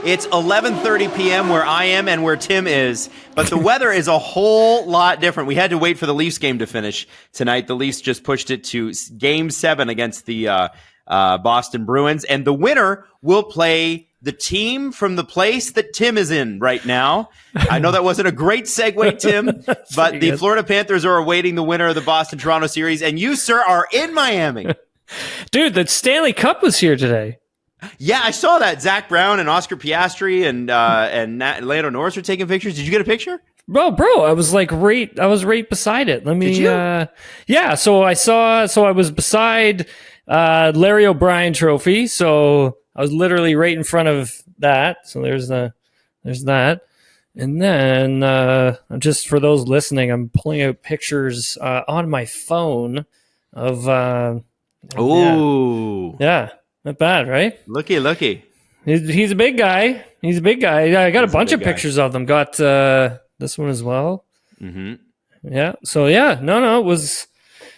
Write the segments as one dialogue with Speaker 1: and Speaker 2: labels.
Speaker 1: It's 11:30 p.m. where I am and where Tim is, but the weather is a whole lot different. We had to wait for the Leafs game to finish tonight. The Leafs just pushed it to Game 7 against the Boston Bruins, and the winner will play the team from the place that Tim is in right now. I know that wasn't a great segue, Tim, but the Florida Panthers are awaiting the winner of the Boston-Toronto series, and you, sir, are in Miami.
Speaker 2: Dude, the Stanley Cup was here today.
Speaker 1: Yeah, I saw that. Zach Brown and Oscar Piastri and Lando Norris were taking pictures. Did you get a picture?
Speaker 2: Bro, I was right beside it.
Speaker 1: Did you?
Speaker 2: Yeah, so I was beside Larry O'Brien trophy, so I was literally right in front of that. So there's that. And then just for those listening, I'm pulling out pictures on my phone of yeah. Not bad, right?
Speaker 1: Looky.
Speaker 2: He's a big guy. I got a bunch of pictures of them. Got this one as well.
Speaker 1: Mm-hmm.
Speaker 2: Yeah. So yeah, no, it was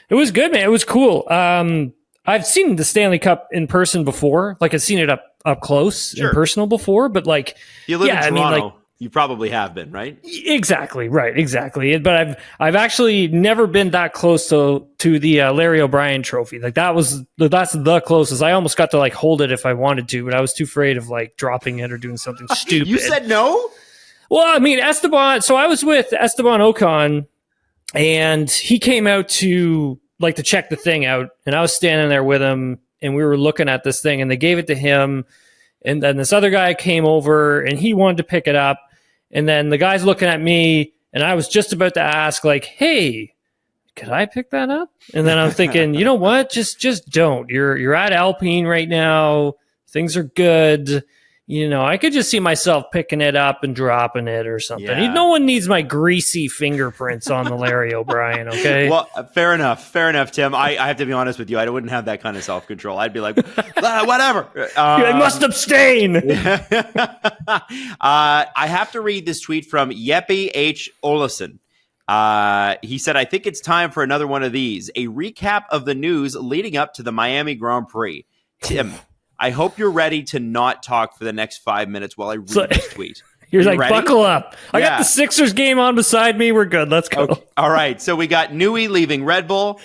Speaker 2: good, man. It was cool. I've seen the Stanley Cup in person before. Like I've seen it up close and personal before, but like
Speaker 1: you live in Toronto. You probably have been, right?
Speaker 2: Exactly. But I've actually never been that close to the Larry O'Brien trophy. Like that's the closest. I almost got to like hold it if I wanted to, but I was too afraid of like dropping it or doing something stupid.
Speaker 1: You said no?
Speaker 2: Well, I mean, Esteban. So I was with Esteban Ocon, and he came out to check the thing out, and I was standing there with him, and we were looking at this thing, and they gave it to him, and then this other guy came over, and he wanted to pick it up. And then the guy's looking at me, and I was just about to ask, like, "Hey, could I pick that up?" And then I'm thinking, you know what? Just don't. You're at Alpine right now. Things are good. You know, I could just see myself picking it up and dropping it or something.
Speaker 1: Yeah.
Speaker 2: No one needs my greasy fingerprints on the Larry O'Brien, okay?
Speaker 1: Well, fair enough, Tim. I have to be honest with you. I wouldn't have that kind of self-control. I'd be like, whatever.
Speaker 2: I must abstain.
Speaker 1: I have to read this tweet from Jeppe H. Olesen. He said, I think it's time for another one of these. A recap of the news leading up to the Miami Grand Prix. Tim, I hope you're ready to not talk for the next 5 minutes while I read this tweet.
Speaker 2: You're like,
Speaker 1: ready?
Speaker 2: Buckle up. I got the Sixers game on beside me. We're good. Let's go.
Speaker 1: Okay. All right. So we got Newey leaving Red Bull.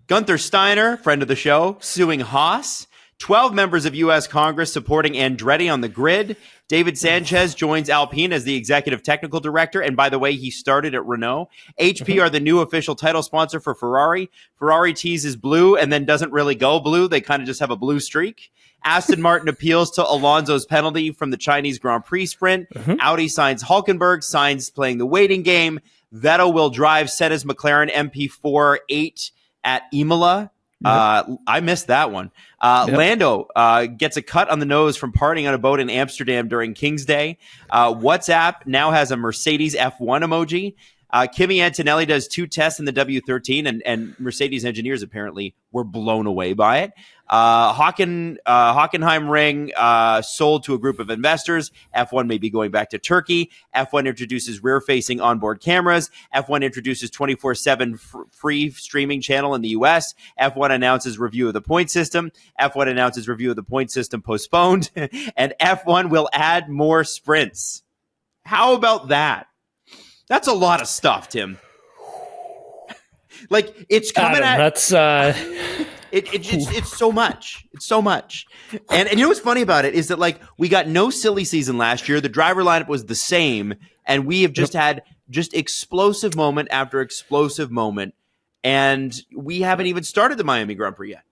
Speaker 1: Gunther Steiner, friend of the show, suing Haas. 12 members of U.S. Congress supporting Andretti on the grid. David Sanchez joins Alpine as the executive technical director. And by the way, he started at Renault. HP are the new official title sponsor for Ferrari. Ferrari teases blue and then doesn't really go blue. They kind of just have a blue streak. Aston Martin appeals to Alonso's penalty from the Chinese Grand Prix sprint. Audi signs Hülkenberg, signs playing the waiting game. Vettel will drive Senna's McLaren MP4-8 at Imola. I missed that one. Lando gets a cut on the nose from partying on a boat in Amsterdam during King's Day. WhatsApp now has a Mercedes F1 emoji. Kimi Antonelli does 2 tests in the W13, and Mercedes engineers apparently were blown away by it. Hockenheim ring sold to a group of investors. F1 may be going back to Turkey. F1 introduces rear-facing onboard cameras. F1 introduces 24/7 free streaming channel in the U.S. F1 announces review of the point system. F1 announces review of the point system postponed. And F1 will add more sprints. How about that? That's a lot of stuff, Tim. Like, it's coming
Speaker 2: That's
Speaker 1: it's so much. It's so much. And you know what's funny about it is that, like, we got no silly season last year. The driver lineup was the same, and we have just had just explosive moment after explosive moment, and we haven't even started the Miami Grand Prix yet.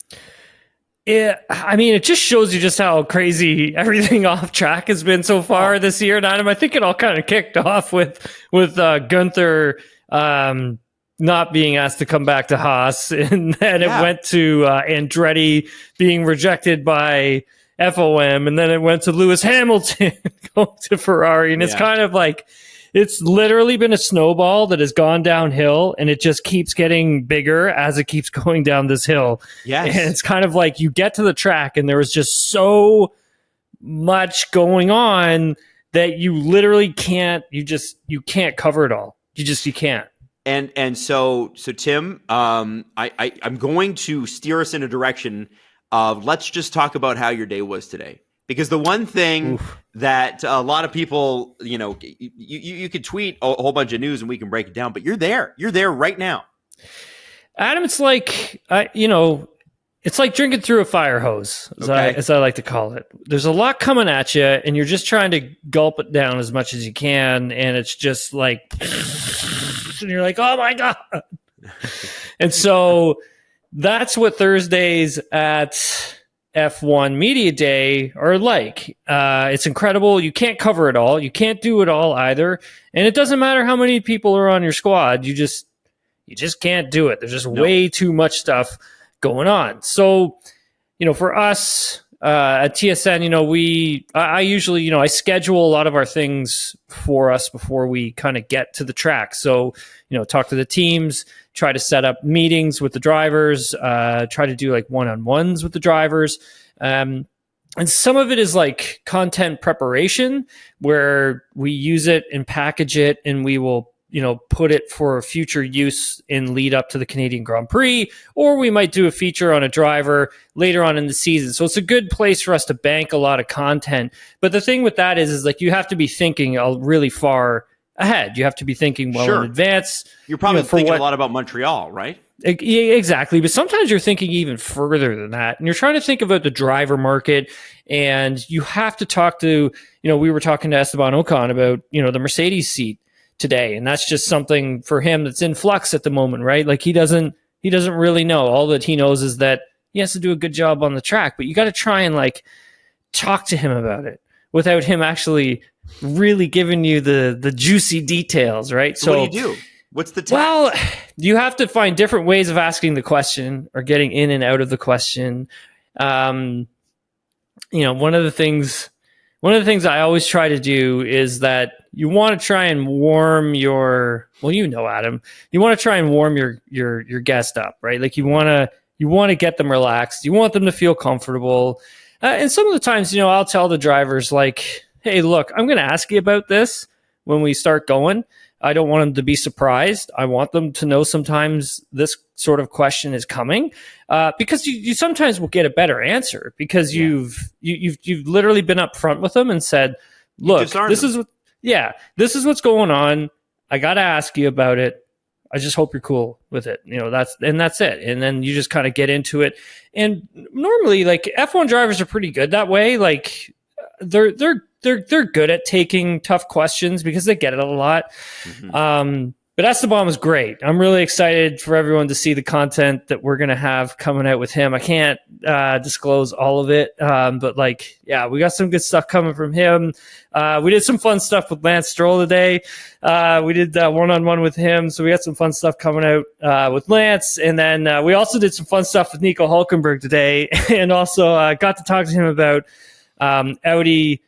Speaker 2: Yeah, I mean, it just shows you just how crazy everything off track has been so far this year. And Adam, I think it all kind of kicked off with Gunther not being asked to come back to Haas, and then it went to Andretti being rejected by FOM, and then it went to Lewis Hamilton going to Ferrari, and it's kind of like it's literally been a snowball that has gone downhill, and it just keeps getting bigger as it keeps going down this hill.
Speaker 1: Yes.
Speaker 2: And it's kind of like you get to the track, and there was just so much going on that you literally can't. You can't cover it all. You can't.
Speaker 1: And so Tim, I'm going to steer us in a direction of let's just talk about how your day was today. Because the one thing
Speaker 2: Oof.
Speaker 1: that a lot of people, you could tweet a whole bunch of news and we can break it down, but you're there. You're there right now.
Speaker 2: Adam, it's like, it's like drinking through a fire hose, as I like to call it. There's a lot coming at you, and you're just trying to gulp it down as much as you can, and it's just like, and you're like, oh my God. And so that's what Thursdays at F1 Media Day are like. It's incredible. You can't cover it all. You can't do it all either. And it doesn't matter how many people are on your squad. You just can't do it. There's just way too much stuff going on. So, for us at TSN, I usually, I schedule a lot of our things for us before we kind of get to the track. So, talk to the teams, try to set up meetings with the drivers, try to do like one-on-ones with the drivers. And some of it is like content preparation where we use it and package it, and we will put it for future use in lead up to the Canadian Grand Prix, or we might do a feature on a driver later on in the season. So it's a good place for us to bank a lot of content. But the thing with that is like you have to be thinking really far ahead. You have to be thinking well in advance.
Speaker 1: You're probably thinking a lot about Montreal, right?
Speaker 2: Exactly. But sometimes you're thinking even further than that. And you're trying to think about the driver market, and you have to talk to, we were talking to Esteban Ocon about, the Mercedes seat today, and that's just something for him that's in flux at the moment, right? Like he doesn't really know. All that he knows is that he has to do a good job on the track, but you got to try and like talk to him about it without him actually really giving you the juicy details, right?
Speaker 1: So what do you do? What's the task?
Speaker 2: Well, you have to find different ways of asking the question or getting in and out of the question. One of the things I always try to do is that you want to try and warm Adam, you want to try and warm your guest up, right? Like you want to get them relaxed. You want them to feel comfortable. And some of the times, I'll tell the drivers like, hey, look, I'm going to ask you about this when we start going. I don't want them to be surprised. I want them to know sometimes this sort of question is coming, because you sometimes will get a better answer because you've literally been up front with them and said, look, this is what's going on. I got to ask you about it. I just hope you're cool with it. That's it. And then you just kind of get into it. And normally like F1 drivers are pretty good that way. Like they're good at taking tough questions because they get it a lot. Mm-hmm. But Esteban was great. I'm really excited for everyone to see the content that we're going to have coming out with him. I can't disclose all of it, but we got some good stuff coming from him. We did some fun stuff with Lance Stroll today. We did one-on-one with him, so we got some fun stuff coming out with Lance. And then we also did some fun stuff with Nico Hulkenberg today, and also got to talk to him about Audi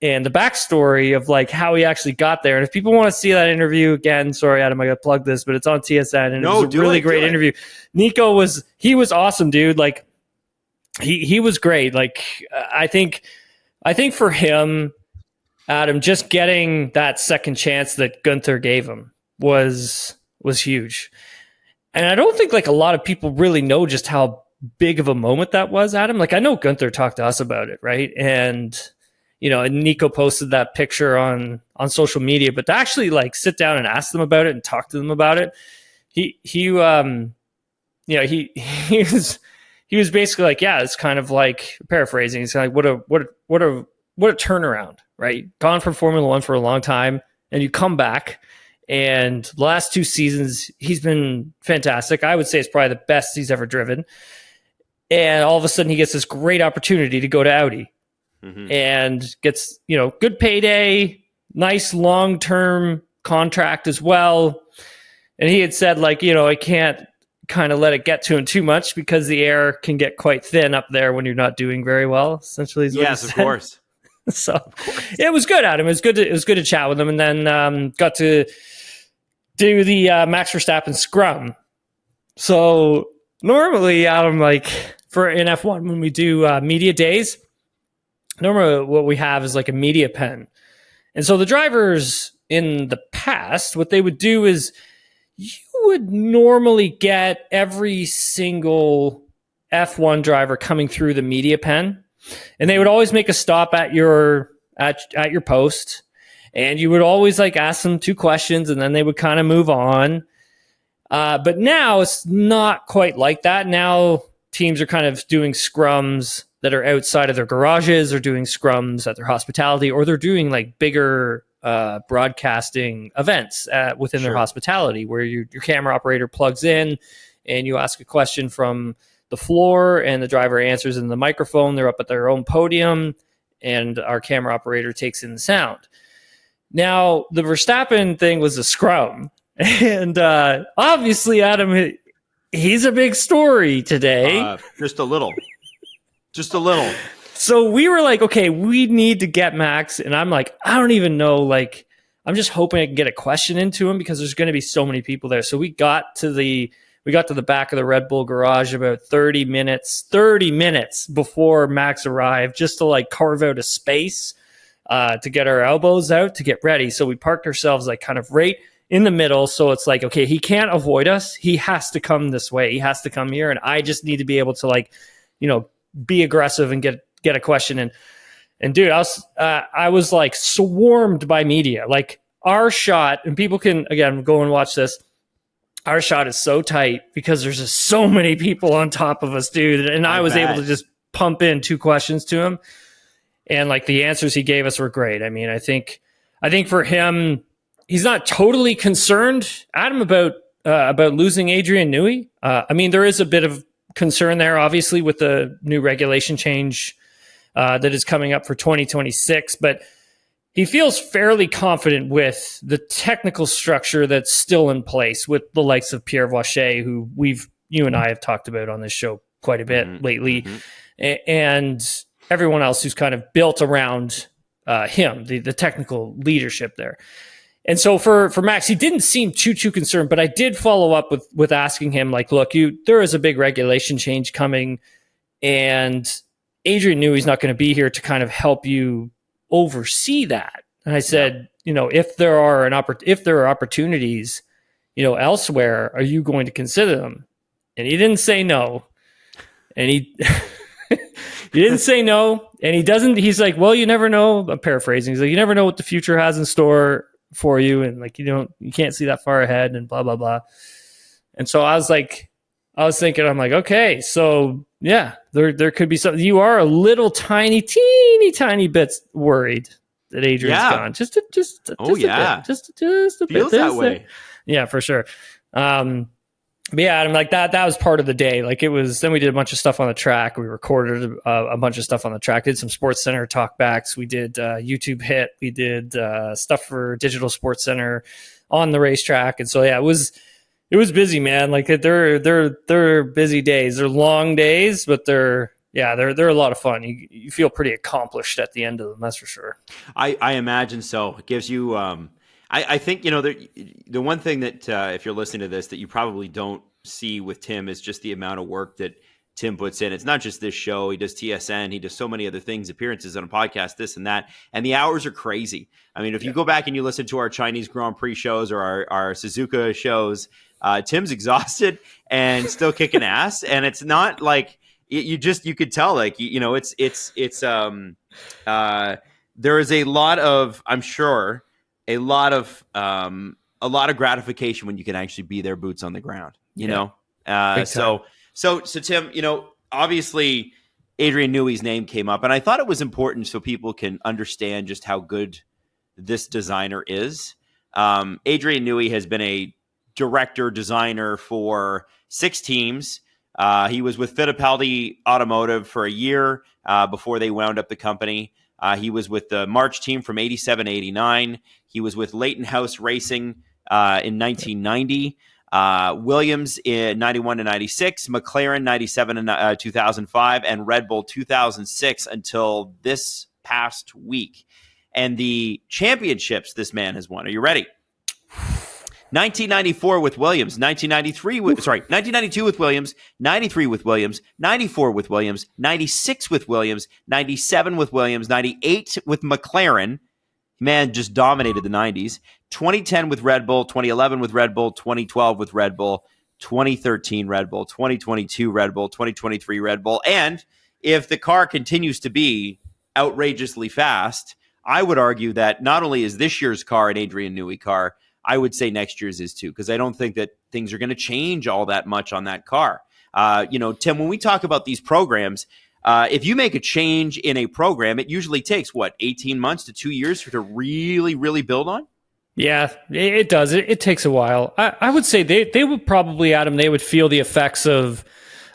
Speaker 2: and the backstory of like how he actually got there. And if people want to see that interview again, sorry, Adam, I got to plug this, but it's on TSN, and it was a really great interview. Nico was awesome, dude. Like he was great. Like I think for him, Adam, just getting that second chance that Gunther gave him was huge. And I don't think like a lot of people really know just how big of a moment that was, Adam. Like I know Gunther talked to us about it, right? And and Nico posted that picture on social media, but to actually like sit down and ask them about it and talk to them about it, he was basically like, yeah, it's kind of like paraphrasing. It's kind of like what a turnaround, right? Gone from Formula One for a long time, and you come back, and the last 2 seasons he's been fantastic. I would say it's probably the best he's ever driven, and all of a sudden he gets this great opportunity to go to Audi. Mm-hmm. And gets, good payday, nice long-term contract as well. And he had said, like, I can't kind of let it get to him too much because the air can get quite thin up there when you're not doing very well, essentially.
Speaker 1: Yes, of course.
Speaker 2: So it was good, Adam. It was good to chat with him. And then got to do the Max Verstappen scrum. So normally, Adam, like for in F1, when we do media days, normally what we have is like a media pen. And so the drivers in the past, what they would do is you would normally get every single F1 driver coming through the media pen. And they would always make a stop at your post, and you would always like ask them 2 questions, and then they would kind of move on. But now it's not quite like that. Now teams are kind of doing scrums that are outside of their garages, or doing scrums at their hospitality, or they're doing like bigger broadcasting events within their hospitality, where your camera operator plugs in and you ask a question from the floor and the driver answers in the microphone. They're up at their own podium and our camera operator takes in the sound. Now, the Verstappen thing was a scrum. And obviously, Adam, he's a big story today.
Speaker 1: Just a little.
Speaker 2: So we were like, okay, we need to get Max. And I'm like, I don't even know. Like, I'm just hoping I can get a question into him because there's going to be so many people there. So we got to the back of the Red Bull garage about 30 minutes before Max arrived, just to like carve out a space to get our elbows out to get ready. So we parked ourselves like kind of right in the middle. So it's like, okay, he can't avoid us. He has to come this way. He has to come here. And I just need to be able to like, be aggressive and get a question in. And dude, I was like swarmed by media. Like our shot, and people can, again, go and watch this. Our shot is so tight because there's just so many people on top of us, dude. And I was able to just pump in 2 questions to him. And like the answers he gave us were great. I mean, I think for him, he's not totally concerned, Adam, about losing Adrian Newey. I mean, there is a bit of concern there, obviously, with the new regulation change that is coming up for 2026. But he feels fairly confident with the technical structure that's still in place with the likes of Pierre Vacher, who you and I have talked about on this show quite a bit lately, and everyone else who's kind of built around him, the technical leadership there. And so for Max, he didn't seem too concerned, but I did follow up with asking him, like, look, there is a big regulation change coming, and Adrian Newey's not going to be here to kind of help you oversee that. And I said, if there are opportunities, elsewhere, are you going to consider them? And he didn't say no. And he didn't say no. And he's like, well, you never know. I'm paraphrasing. He's like, you never know what the future has in store for you. And like, you can't see that far ahead and blah, blah, blah. And so I was thinking, I'm like, okay, so yeah, there could be something. You are a little teeny bit worried that Adrian's gone. Just a bit. Just a bit.
Speaker 1: Feels that way.
Speaker 2: Yeah, for sure. But yeah, I'm like that was part of the day. Like it was, then we did a bunch of stuff on the track. We recorded a bunch of stuff on the track, did some Sports Center talkbacks. We did YouTube hit. We did stuff for Digital Sports Center on the racetrack. And so, yeah, it was busy, man. Like they're busy days. They're long days, but they're a lot of fun. You feel pretty accomplished at the end of them. That's for sure.
Speaker 1: I imagine so. It gives you, I think, the one thing that if you're listening to this that you probably don't see with Tim is just the amount of work that Tim puts in. It's not just this show. He does TSN. He does so many other things, appearances on a podcast, this and that. And the hours are crazy. I mean, if you go back and you listen to our Chinese Grand Prix shows or our Suzuka shows, Tim's exhausted and still kicking ass. And it's not like you could tell, like, there is a lot of, I'm sure, a lot of gratification when you can actually be there, boots on the ground, you know? So Tim, obviously Adrian Newey's name came up, and I thought it was important so people can understand just how good this designer is. Adrian Newey has been a director designer for 6 teams. He was with Fittipaldi Automotive for a year before they wound up the company. He was with the March team from 87 to 89. He was with Leighton House Racing in 1990. Williams in 91 to 96, McLaren 97 to 2005, and Red Bull 2006 until this past week. And the championships this man has won. Are you ready? 1994 with Williams, 1992 with Williams, 93 with Williams, 94 with Williams, 96 with Williams, 97 with Williams, 98 with McLaren. Man just dominated the 90s. 2010 with Red Bull, 2011 with Red Bull, 2012 with Red Bull, 2013 Red Bull, 2022 Red Bull, 2023 Red Bull, and if the car continues to be outrageously fast, I would argue that not only is this year's car an Adrian Newey car, I would say next year's is too, because I don't think that things are going to change all that much on that car. Tim, when we talk about these programs, if you make a change in a program, it usually takes, 18 months to 2 years to really, really build on?
Speaker 2: Yeah, it does. It takes a while. I would say they would probably, Adam, they would feel the effects of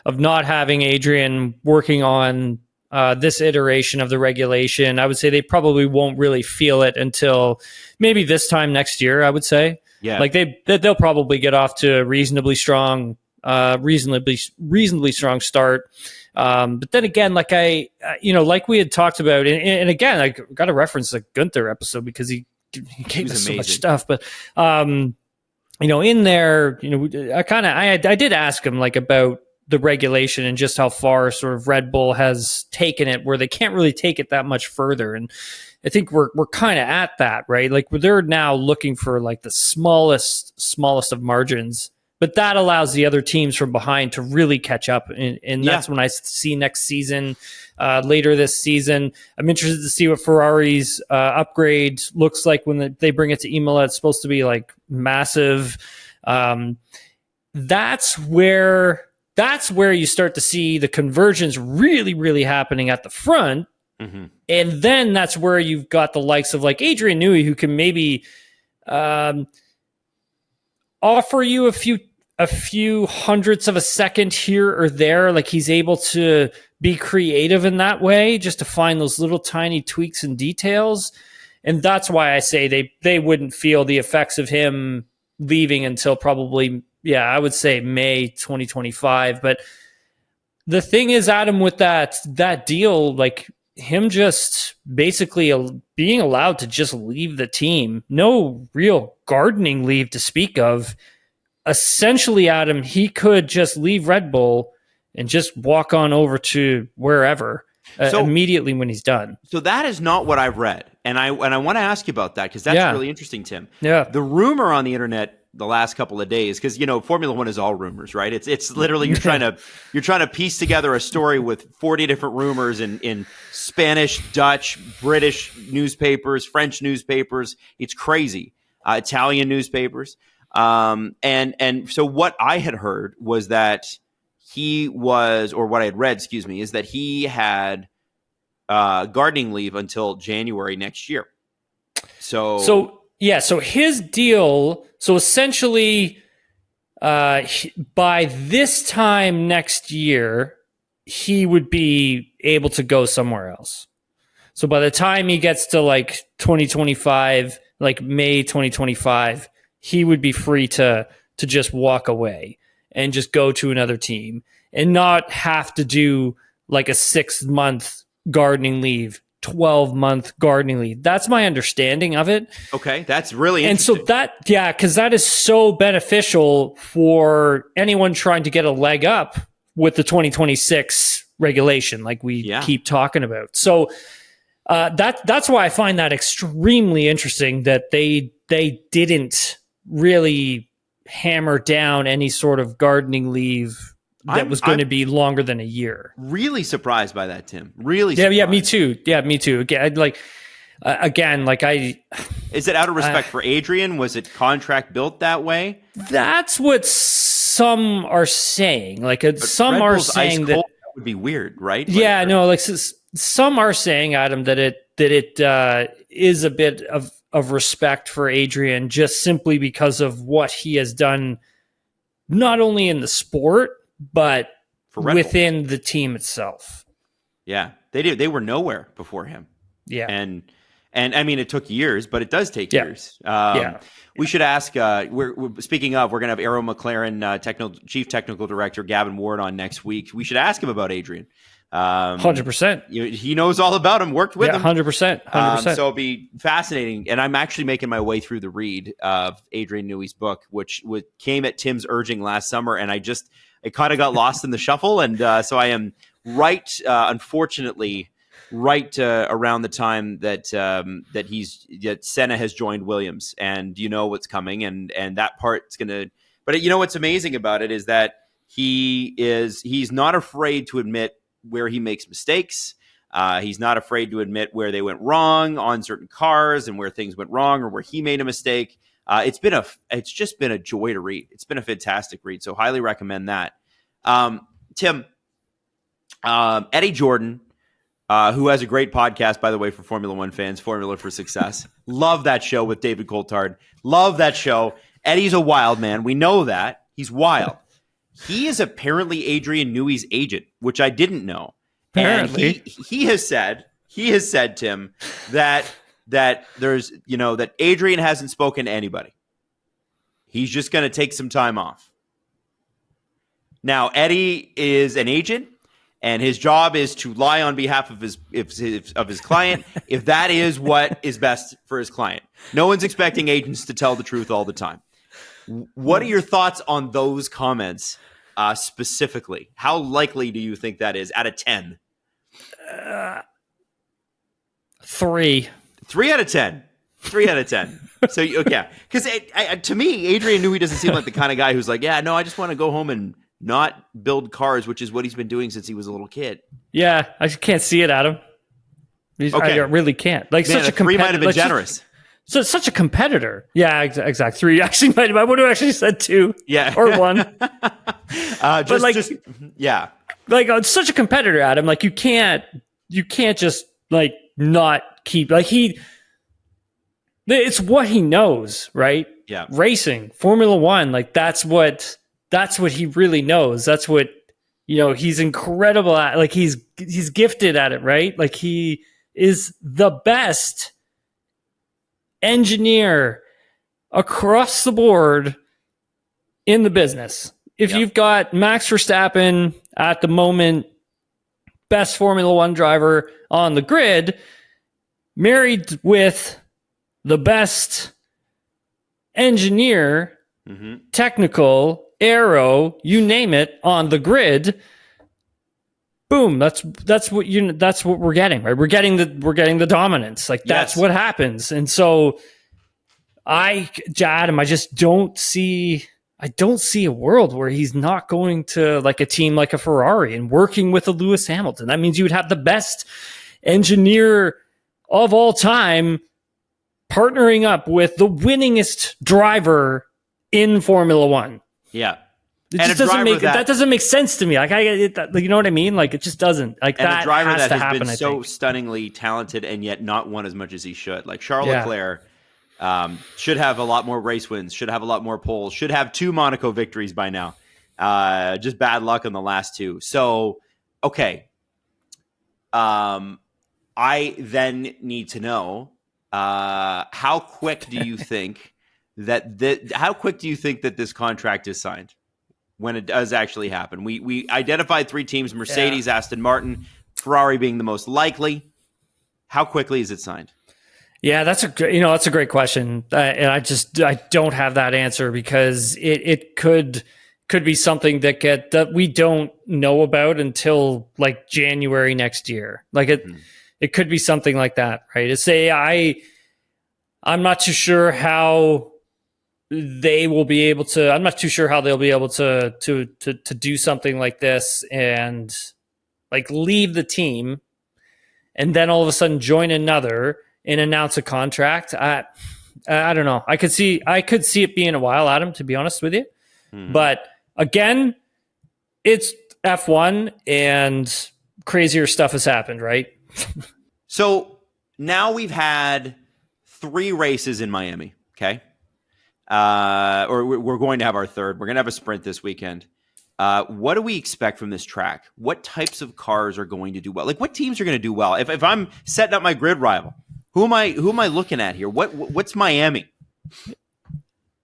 Speaker 2: not having Adrian working on this iteration of the regulation. I would say they probably won't really feel it until maybe this time next year, I would say.
Speaker 1: Yeah.
Speaker 2: Like they'll probably get off to a reasonably strong strong start. But then again, like like we had talked about, and again, I got to reference the Gunther episode because he gave us so much stuff. But in there, I did ask him like about the regulation and just how far sort of Red Bull has taken it, where they can't really take it that much further. And I think we're kind of at that, right? Like they're now looking for like the smallest of margins, but that allows the other teams from behind to really catch up. And that's when I see next season, later this season. I'm interested to see what Ferrari's upgrade looks like when they bring it to Imola. It's supposed to be like massive. That's where you start to see the convergence really, really happening at the front. Mm-hmm. And then that's where you've got the likes of like Adrian Newey, who can maybe offer you a few hundredths of a second here or there. Like he's able to be creative in that way, just to find those little tiny tweaks and details. And that's why I say they wouldn't feel the effects of him leaving until probably, I would say May 2025. But the thing is, Adam, with that deal, like him just basically being allowed to just leave the team, no real gardening leave to speak of. Essentially, Adam, he could just leave Red Bull and just walk on over to wherever immediately when he's done.
Speaker 1: So that is not what I've read. And I want to ask you about that, because that's really interesting, Tim.
Speaker 2: Yeah.
Speaker 1: The rumor on the internet the last couple of days, because Formula One is all rumors, right? It's literally you're trying to piece together a story with 40 different rumors in Spanish, Dutch, British newspapers, French newspapers. It's crazy. Italian newspapers. And so what I had heard was that what I had read, is that he had gardening leave until January next year. So his deal. So essentially, by this time next year, he would be able to go somewhere else. So by the time he gets to like 2025, like May 2025, he would be free to just walk away and just go to another team and not have to do like a 6-month gardening leave, 12-month gardening leave. That's my understanding of it. Okay, that's really interesting.
Speaker 2: And so because that is so beneficial for anyone trying to get a leg up with the 2026 regulation, like we keep talking about. So that's why I find that extremely interesting that they didn't really hammer down any sort of gardening leave that was going to be longer than a year.
Speaker 1: Really surprised by that, Tim. Really surprised.
Speaker 2: Yeah, me too. Again,
Speaker 1: Is it out of respect for Adrian? Was it contract built that way?
Speaker 2: That's what some are saying. Some are saying that
Speaker 1: would be weird, right?
Speaker 2: Some are saying, Adam, that it is a bit of respect for Adrian, just simply because of what he has done, not only in the sport, but within the team itself.
Speaker 1: Yeah, they did. They were nowhere before him.
Speaker 2: Yeah.
Speaker 1: And I mean, it took years, but it does take years. We should ask, speaking of, we're going to have Arrow McLaren Chief Technical Director Gavin Ward on next week. We should ask him about Adrian.
Speaker 2: 100%.
Speaker 1: He knows all about him, worked with him.
Speaker 2: 100%.
Speaker 1: So it'll be fascinating. And I'm actually making my way through the read of Adrian Newey's book, which came at Tim's urging last summer. And it kind of got lost in the shuffle. And so I am unfortunately, around the time that Senna has joined Williams, and what's coming, and that part's gonna. But what's amazing about it is that he's not afraid to admit where he makes mistakes. He's not afraid to admit where they went wrong on certain cars and where things went wrong or where he made a mistake. It's just been a joy to read. It's been a fantastic read. So highly recommend that. Tim, Eddie Jordan, who has a great podcast, by the way, for Formula One fans, Formula for Success. Love that show with David Coulthard. Love that show. Eddie's a wild man. We know that. He's wild. He is apparently Adrian Newey's agent, which I didn't know.
Speaker 2: Apparently.
Speaker 1: And he has said, Tim, that there's, that Adrian hasn't spoken to anybody. He's just going to take some time off. Now, Eddie is an agent, and his job is to lie on behalf of his client if that is what is best for his client. No one's expecting agents to tell the truth all the time. What are your thoughts on those comments specifically? How likely do you think that is out of 10?
Speaker 2: 3.
Speaker 1: 3 out of 10. 3 out of 10. So, okay. Because to me, Adrian Newey doesn't seem like the kind of guy who's like, yeah, no, I just want to go home and not build cars, which is what he's been doing since he was a little kid.
Speaker 2: Yeah, I just can't see it, Adam.
Speaker 1: Okay.
Speaker 2: I really can't. Like,
Speaker 1: Man,
Speaker 2: such a
Speaker 1: 3 might have been generous.
Speaker 2: So such a competitor. Yeah, exactly. 3 actually I would have actually said 2.
Speaker 1: Yeah.
Speaker 2: Or 1.
Speaker 1: Yeah.
Speaker 2: Like, such a competitor, Adam. Like, you can't just like not keep it's what he knows, right?
Speaker 1: Yeah.
Speaker 2: Racing, Formula One, like that's what he really knows. That's what, he's incredible at. Like, he's gifted at it, right? Like, he is the best engineer across the board in the business. If you've got Max Verstappen at the moment, best Formula One driver on the grid, married with the best engineer, technical, aero, you name it, on the grid, boom, that's what we're getting, right? We're getting the dominance. Like, that's what happens. And so Adam, I don't see a world where he's not going to like a team like a Ferrari and working with a Lewis Hamilton. That means you would have the best engineer of all time partnering up with the winningest driver in Formula One.
Speaker 1: Yeah.
Speaker 2: It just doesn't make that doesn't make sense to me. Like, you know what I mean? Like, it just doesn't. Like,
Speaker 1: and
Speaker 2: that
Speaker 1: a driver
Speaker 2: has
Speaker 1: that
Speaker 2: to
Speaker 1: has
Speaker 2: happen,
Speaker 1: been so stunningly talented and yet not won as much as he should. Like Charles Leclerc should have a lot more race wins, should have a lot more poles, should have 2 Monaco victories by now. Just bad luck on the last 2. So, okay. I then need to know how quick do you think that this contract is signed when it does actually happen? We identified 3 teams: Mercedes, Aston Martin, Ferrari being the most likely. How quickly is it signed?
Speaker 2: Yeah, that's a great question, and I don't have that answer because it could be something that we don't know about until like January next year. Like, it could be something like that, right? I'm not too sure how they will be able to. I'm not too sure how they'll be able to do something like this and like leave the team and then all of a sudden join another and announce a contract. I don't know. I could see it being a while, Adam, to be honest with you. But again, it's F1 and crazier stuff has happened, right?
Speaker 1: So now we've had 3 races in Miami, okay? Or we're going to have our third. We're going to have a sprint this weekend. What do we expect from this track? What types of cars are going to do well? Like, what teams are going to do well? If I'm setting up my grid rival, who am I looking at here? What's Miami?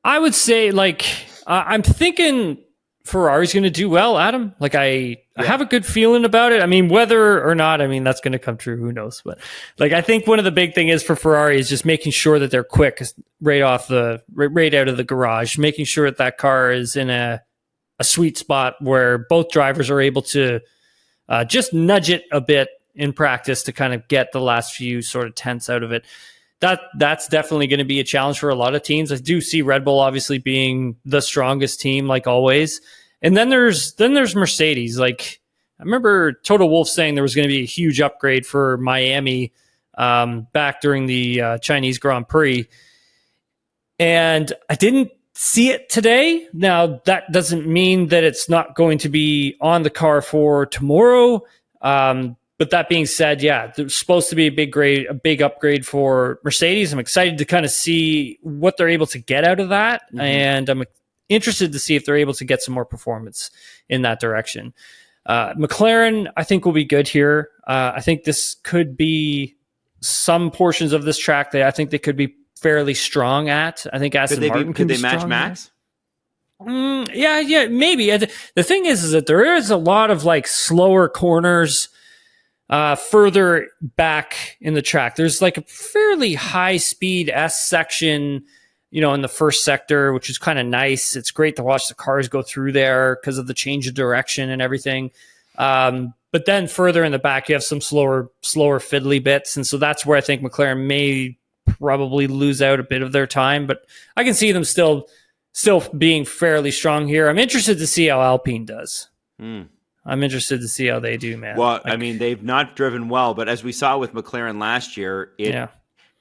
Speaker 2: I would say, like, I'm thinking Ferrari's going to do well, Adam. Like, I have a good feeling about it. I mean, whether or not, that's going to come true, who knows? But like, I think one of the big thing is for Ferrari is just making sure that they're quick right out of the garage, making sure that car is in a sweet spot where both drivers are able to just nudge it a bit in practice to kind of get the last few sort of tenths out of it. That's definitely going to be a challenge for a lot of teams. I do see Red Bull obviously being the strongest team, like always. And then there's Mercedes. Like, I remember Toto Wolff saying there was going to be a huge upgrade for Miami back during the Chinese Grand Prix. And I didn't see it today. Now, that doesn't mean that it's not going to be on the car for tomorrow. But that being said, yeah, there's supposed to be a big upgrade for Mercedes. I'm excited to kind of see what they're able to get out of that. Mm-hmm. And I'm interested to see if they're able to get some more performance in that direction. McLaren, I think, will be good here. I think this could be some portions of this track that I think they could be fairly strong at. I think Aston Martin
Speaker 1: could they match Max?
Speaker 2: Yeah, maybe. The thing is that there is a lot of like slower corners further back in the track. There's like a fairly high speed S section, in the first sector, which is kind of nice. It's great to watch the cars go through there because of the change of direction and everything. But then further in the back, you have some slower fiddly bits. And so that's where I think McLaren may probably lose out a bit of their time, but I can see them still being fairly strong here. I'm interested to see how Alpine does. I'm interested to see how they do, man.
Speaker 1: Well, I mean, they've not driven well, but as we saw with McLaren last year,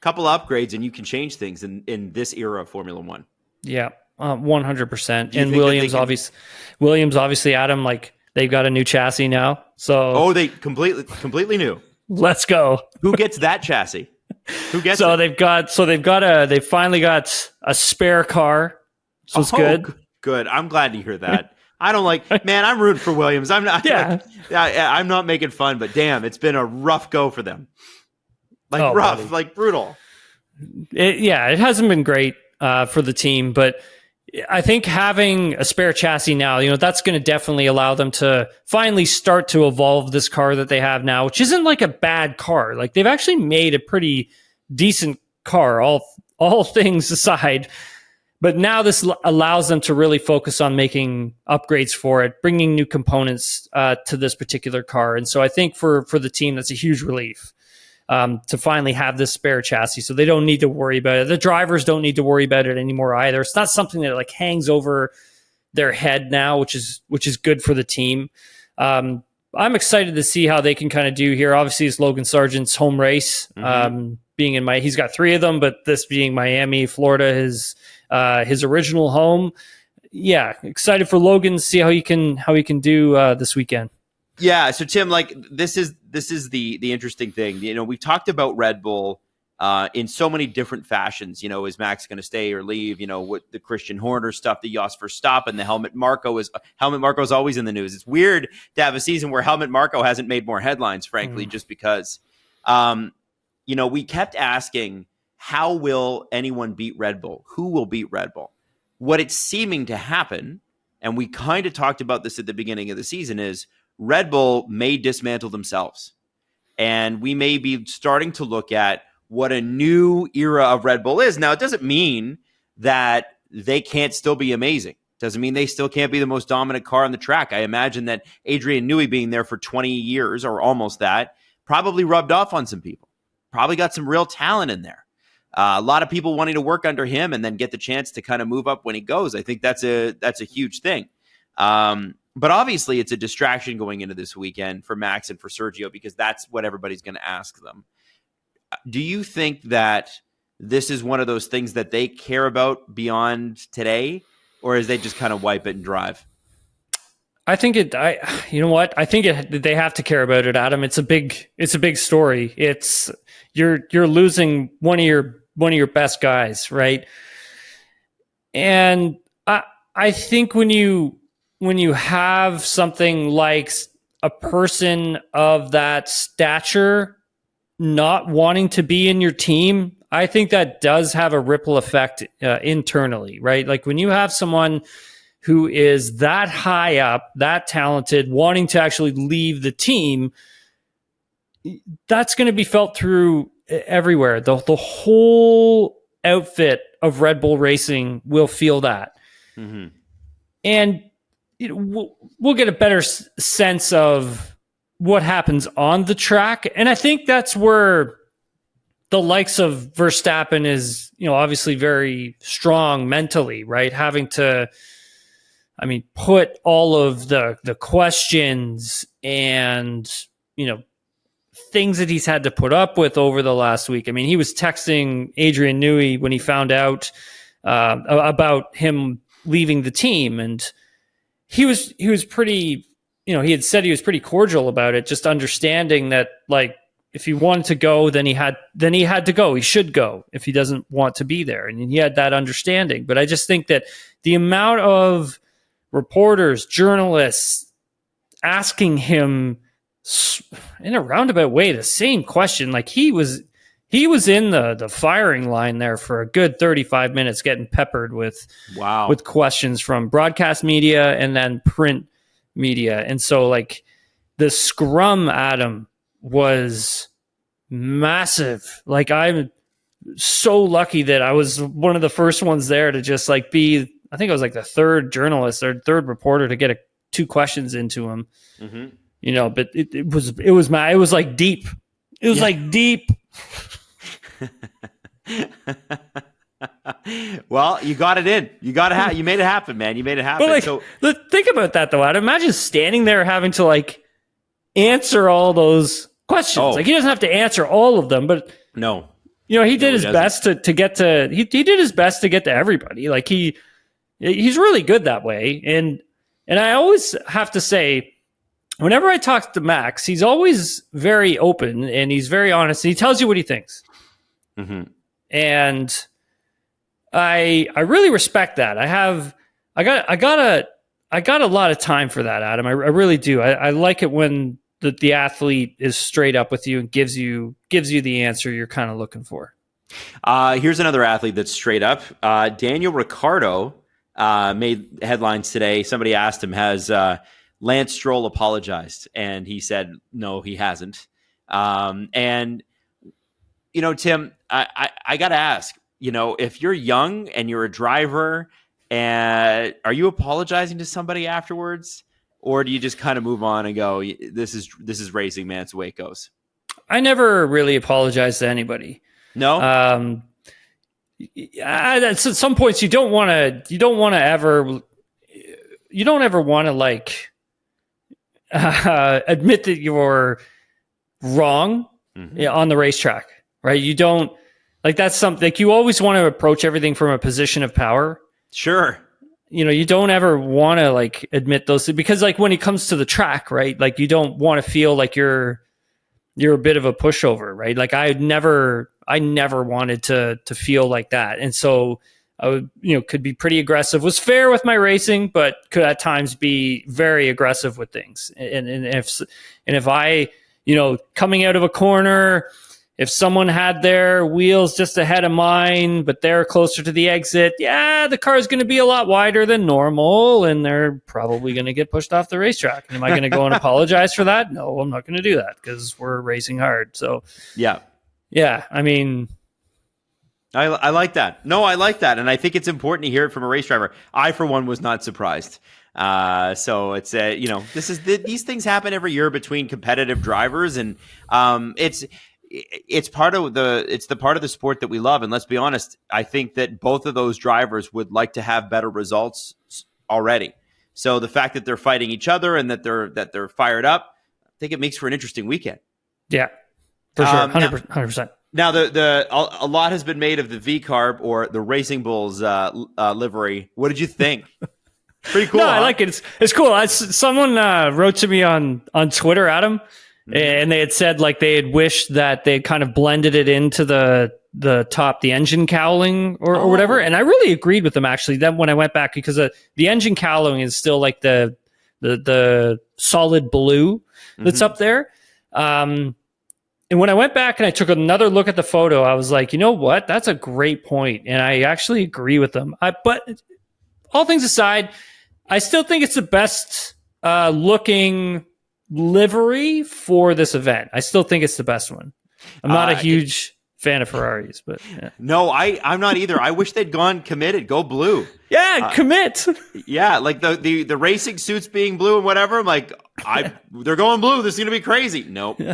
Speaker 1: couple upgrades and you can change things in this era of Formula One.
Speaker 2: Yeah, 100%. And Williams, obviously, Adam, like they've got a new chassis now. So
Speaker 1: they completely new.
Speaker 2: Let's go.
Speaker 1: Who gets that chassis? Who gets
Speaker 2: so
Speaker 1: it?
Speaker 2: They've finally got a spare car. So it's good.
Speaker 1: Good. I'm glad to hear that. I don't I'm rooting for Williams. I'm not.
Speaker 2: Yeah.
Speaker 1: I'm not making fun, but damn, it's been a rough go for them. Rough, buddy. Like brutal.
Speaker 2: It hasn't been great for the team, but I think having a spare chassis now, that's going to definitely allow them to finally start to evolve this car that they have now, which isn't like a bad car. Like they've actually made a pretty decent car, all things aside. But now this allows them to really focus on making upgrades for it, bringing new components to this particular car. And so I think for the team, that's a huge relief to finally have this spare chassis. So they don't need to worry about it. The drivers don't need to worry about it anymore either. It's not something that like hangs over their head now, which is good for the team. I'm excited to see how they can kind of do here. Obviously, it's Logan Sargent's home race, being in he's got 3 of them, but this being Miami, Florida, his original home. Yeah, excited for Logan to see how he can do this weekend.
Speaker 1: Yeah, so Tim, this is the interesting thing. We've talked about Red Bull in so many different fashions. Is Max going to stay or leave? What the Christian Horner stuff, the Jos Verstappen, the Helmut Marko is always in the news. It's weird to have a season where Helmut Marko hasn't made more headlines, frankly, just because. We kept asking, how will anyone beat Red Bull? Who will beat Red Bull? What it's seeming to happen, and we kind of talked about this at the beginning of the season, is Red Bull may dismantle themselves. And we may be starting to look at what a new era of Red Bull is. Now, it doesn't mean that they can't still be amazing. Doesn't mean they still can't be the most dominant car on the track. I imagine that Adrian Newey being there for 20 years or almost that probably rubbed off on some people. Probably got some real talent in there. A lot of people wanting to work under him and then get the chance to kind of move up when he goes. I think that's a huge thing. But obviously, it's a distraction going into this weekend for Max and for Sergio because that's what everybody's going to ask them. Do you think that this is one of those things that they care about beyond today, or is they just kind of wipe it and drive?
Speaker 2: I think you know what? I think they have to care about it, Adam. It's a big story. It's you're losing one of your best guys, right? And I think when you have something like a person of that stature not wanting to be in your team, I think that does have a ripple effect internally, right? Like when you have someone who is that high up, that talented, wanting to actually leave the team, that's going to be felt through everywhere. The whole outfit of Red Bull Racing will feel that. Mm-hmm. And we'll get a better sense of what happens on the track. And I think that's where the likes of Verstappen is, obviously very strong mentally, right? Having to I mean, put all of the questions and, things that he's had to put up with over the last week. I mean, he was texting Adrian Newey when he found out about him leaving the team, and he was pretty, he had said he was pretty cordial about it, just understanding that, like, if he wanted to go, then he had to go. He should go if he doesn't want to be there, and he had that understanding. But I just think that the amount of reporters, journalists asking him in a roundabout way the same question, like he was in the firing line there for a good 35 minutes, getting peppered with questions from broadcast media and then print media. And so, like, the scrum, Adam, was massive. Like, I'm so lucky that I was one of the first ones there to just, like, be, I think I was like the third journalist or third reporter to get two questions into him. Mm-hmm. But it was like deep. It was like deep.
Speaker 1: Well, you got it in. You made it happen, man. You made it happen.
Speaker 2: But, like, think about that, though. I'd imagine standing there having to, like, answer all those questions. Oh. Like, he doesn't have to answer all of them, but
Speaker 1: no,
Speaker 2: he did his best to get to. He did his best to get to everybody. Like, he's really good that way. And I always have to say, whenever I talk to Max, he's always very open and he's very honest. And he tells you what he thinks. Mm-hmm. And I really respect that. I got a lot of time for that, Adam. I really do. I like it when the athlete is straight up with you and gives you the answer you're kind of looking for.
Speaker 1: Here's another athlete that's straight up. Daniel Ricciardo made headlines today. Somebody asked him, has Lance Stroll apologized? And he said, no, he hasn't. And, Tim, I got to ask, if you're young and you're a driver, and are you apologizing to somebody afterwards? Or do you just kind of move on and go, this is racing, man, it's the way it goes?
Speaker 2: I never really apologize to anybody.
Speaker 1: No?
Speaker 2: At some points you don't ever want to, like, admit that you're wrong on the racetrack, right? You don't, like, that's something, like, you always want to approach everything from a position of power.
Speaker 1: Sure.
Speaker 2: You don't ever want to, like, admit those things, because, like, when it comes to the track, right? Like, you don't want to feel like you're a bit of a pushover, right? Like, I never wanted to feel like that. And so I would, could be pretty aggressive, was fair with my racing, but could at times be very aggressive with things. And if I, coming out of a corner, if someone had their wheels just ahead of mine, but they're closer to the exit, the car is going to be a lot wider than normal, and they're probably going to get pushed off the racetrack. Am I going to go and apologize for that? No, I'm not going to do that, because we're racing hard. So, yeah. I mean,
Speaker 1: I like that. No, I like that, and I think it's important to hear it from a race driver. I, for one, was not surprised. So it's these things happen every year between competitive drivers, and it's part of the sport that we love. And let's be honest, I think that both of those drivers would like to have better results already. So the fact that they're fighting each other and that they're fired up, I think it makes for an interesting weekend.
Speaker 2: Yeah, for sure, 100%.
Speaker 1: Now a lot has been made of the V-Carb, or the Racing Bulls livery. What did you think? Pretty cool.
Speaker 2: No, I like it. It's cool. Someone wrote to me on Twitter, Adam. And they had said, like, they had wished that they kind of blended it into the top, the engine cowling or whatever. And I really agreed with them, actually. Then when I went back, because the engine cowling is still like the solid blue that's up there. And when I went back and I took another look at the photo, I was like, you know what? That's a great point. And I actually agree with them. But all things aside, I still think it's the best looking livery for this event. I still think it's the best one. I'm not a huge fan of Ferraris, but yeah.
Speaker 1: No, I'm not either. I wish they'd gone committed, go blue.
Speaker 2: Yeah, commit.
Speaker 1: Yeah, like the racing suits being blue and whatever. I'm like, they're going blue. This is gonna be crazy. Nope. Yeah.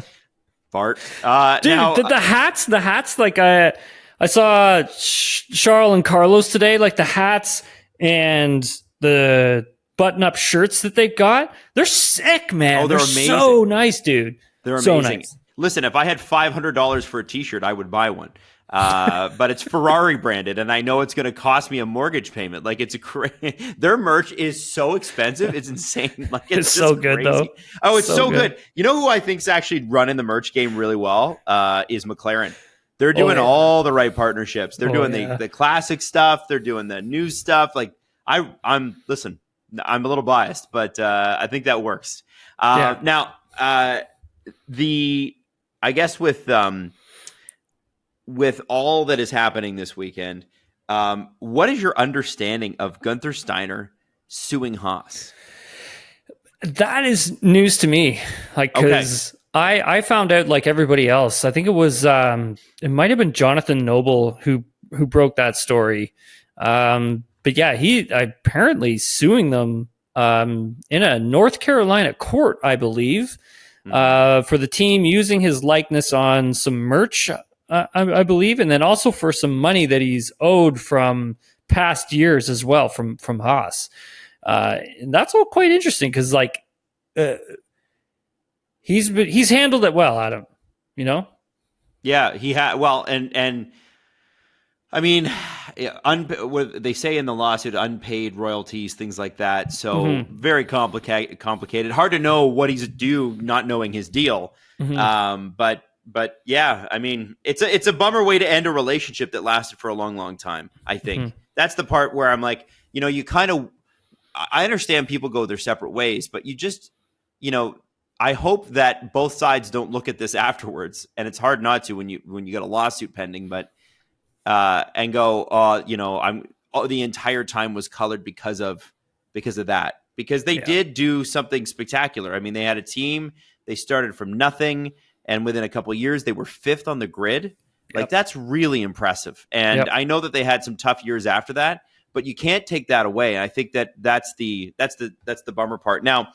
Speaker 1: Fart.
Speaker 2: Dude, now, the hats. Like, I saw Charles and Carlos today. Like, the hats and the button-up shirts that they've got, they're sick, man.
Speaker 1: Oh, they're amazing.
Speaker 2: So nice, dude.
Speaker 1: They're
Speaker 2: so
Speaker 1: amazing.
Speaker 2: Nice.
Speaker 1: Listen, if I had $500 for a T-shirt, I would buy one. But it's Ferrari branded, and I know it's going to cost me a mortgage payment. Like, it's their merch is so expensive, it's insane. Like, it's
Speaker 2: so good,
Speaker 1: crazy.
Speaker 2: though.
Speaker 1: Oh, it's so good. You know who I think's actually running the merch game really well? Is McLaren. They're doing all the right partnerships. They're doing the classic stuff. They're doing the new stuff. Like, I'm listen. I'm a little biased, but I think that works. Now, I guess with all that is happening this weekend, what is your understanding of Gunther Steiner suing Haas?
Speaker 2: That is news to me. Like, because I found out like everybody else. I think it was it might have been Jonathan Noble who broke that story. But yeah, he apparently suing them in a North Carolina court, I believe, for the team using his likeness on some merch, I believe, and then also for some money that he's owed from past years as well from Haas. And that's all quite interesting because like he's handled it well, Adam. You know? Yeah,
Speaker 1: he had well, and I mean, what they say in the lawsuit, unpaid royalties, things like that. So very complicated. Hard to know what he's due, not knowing his deal. But yeah, I mean, it's a bummer way to end a relationship that lasted for a long, long time. I think that's the part where I'm like, you kind of, I understand people go their separate ways, but you just, I hope that both sides don't look at this afterwards, and it's hard not to when you got a lawsuit pending, but. And go, the entire time was colored because of that, because they did do something spectacular. I mean, they had a team, they started from nothing, and within a couple of years, they were 5th on the grid. Like, that's really impressive. And I know that they had some tough years after that, but you can't take that away. And I think that's the bummer part. Now,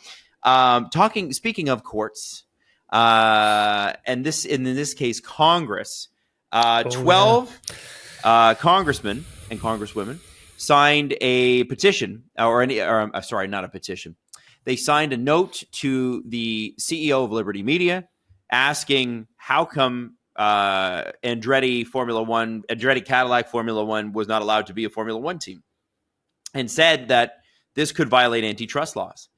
Speaker 1: speaking of courts, and in this case, Congress, 12 congressmen and congresswomen signed a petition, sorry, not a petition. They signed a note to the CEO of Liberty Media asking how come Andretti Cadillac Formula One was not allowed to be a Formula One team, and said that this could violate antitrust laws.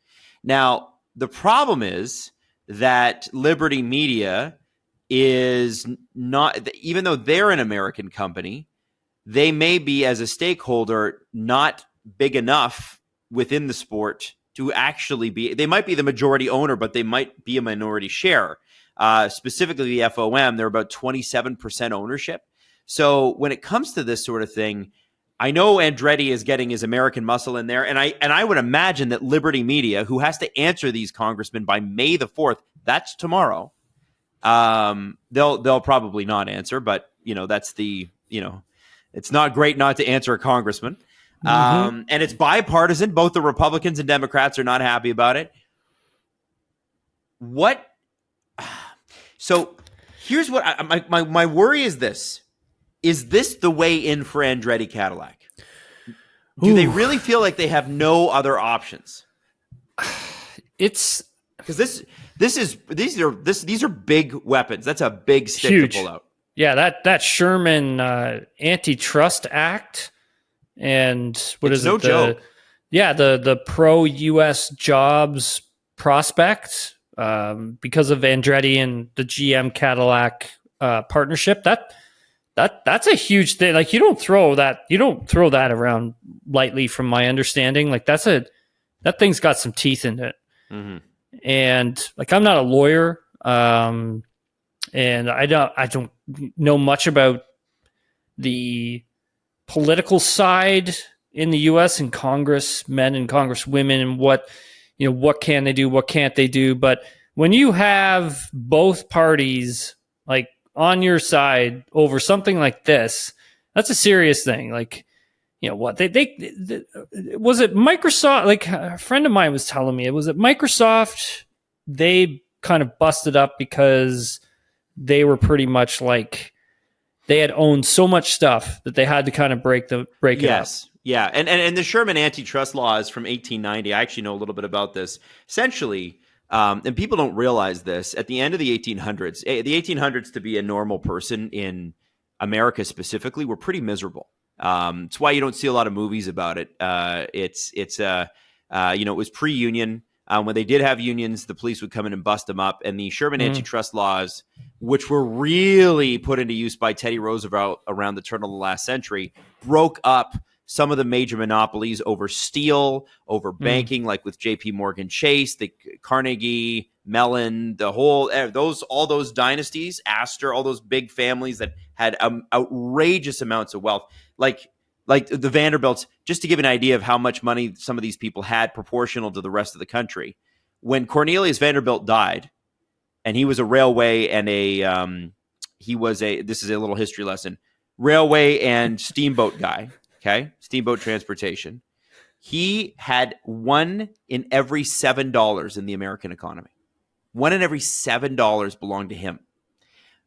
Speaker 1: Now, the problem is that Liberty Media is not, even though they're an American company, they may be, as a stakeholder, not big enough within the sport to actually be, they might be the majority owner, but they might be a minority share. Specifically the FOM, they're about 27% ownership. So when it comes to this sort of thing, I know Andretti is getting his American muscle in there, and I would imagine that Liberty Media, who has to answer these congressmen by May the 4th, that's tomorrow, they'll probably not answer, but that's it's not great not to answer a congressman. And it's bipartisan. Both the Republicans and Democrats are not happy about it. So here's what my worry is this. Is this the way in for Andretti Cadillac? Do they really feel like they have no other options?
Speaker 2: It's
Speaker 1: because these are big weapons. That's a big stick to pull out.
Speaker 2: Yeah, that Sherman Antitrust Act, and it's no joke. Yeah, the pro-U.S. jobs prospect because of Andretti and the GM Cadillac partnership. That's a huge thing. Like, you don't throw that around lightly, from my understanding. Like, that thing's got some teeth in it. And like, I'm not a lawyer, and I don't know much about the political side in the U.S. and congressmen and congresswomen and what can they do, what can't they do. But when you have both parties like on your side over something like this, that's a serious thing. Like, what they was it Microsoft? Like, a friend of mine was telling me, was it Microsoft? They kind of busted up because they were pretty much like, they had owned so much stuff that they had to kind of break it up.
Speaker 1: Yeah, and the Sherman antitrust laws from 1890, I actually know a little bit about this. Essentially, and people don't realize this, at the end of the 1800s, to be a normal person in America specifically, were pretty miserable. It's why you don't see a lot of movies about it. It was pre-union. When they did have unions, the police would come in and bust them up. And the Sherman antitrust laws, which were really put into use by Teddy Roosevelt around the turn of the last century, broke up some of the major monopolies over steel, over banking, like with J.P. Morgan Chase, the Carnegie, Mellon, all those dynasties, Astor, all those big families that had outrageous amounts of wealth, like the Vanderbilts. Just to give an idea of how much money some of these people had proportional to the rest of the country. When Cornelius Vanderbilt died, and he was a railway and this is a little history lesson, railway and steamboat guy. Okay, steamboat transportation. He had $1 in every $7 in the American economy. $1 in every $7 belonged to him,